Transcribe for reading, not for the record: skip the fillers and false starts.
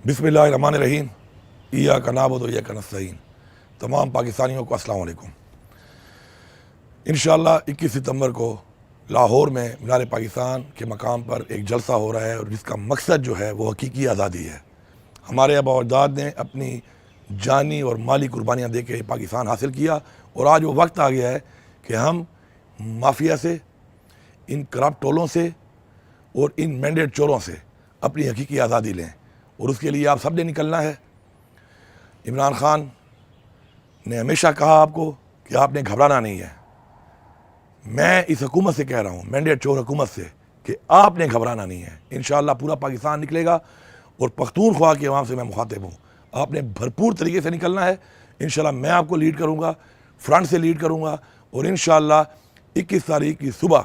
بسم اللہ الرحمن الرحیم ایاک نعبد و ایاک نستعین۔ تمام پاکستانیوں کو السلام علیکم۔ انشاءاللہ 21 ستمبر کو لاہور میں مینار پاکستان کے مقام پر ایک جلسہ ہو رہا ہے، اور جس کا مقصد جو ہے وہ حقیقی آزادی ہے۔ ہمارے آباء و اجداد نے اپنی جانی اور مالی قربانیاں دے کے پاکستان حاصل کیا، اور آج وہ وقت آ گیا ہے کہ ہم مافیا سے، ان کرپٹ ٹولوں سے اور ان مینڈیٹ چوروں سے اپنی حقیقی آزادی لیں، اور اس کے لیے آپ سب نے نکلنا ہے۔ عمران خان نے ہمیشہ کہا آپ کو کہ آپ نے گھبرانا نہیں ہے۔ میں اس حکومت سے کہہ رہا ہوں، مینڈیٹ چور حکومت سے، کہ آپ نے گھبرانا نہیں ہے۔ انشاءاللہ پورا پاکستان نکلے گا، اور پختونخوا کے عوام سے میں مخاطب ہوں، آپ نے بھرپور طریقے سے نکلنا ہے۔ انشاءاللہ میں آپ کو لیڈ کروں گا، فرنٹ سے لیڈ کروں گا، اور انشاءاللہ 21 تاریخ کی صبح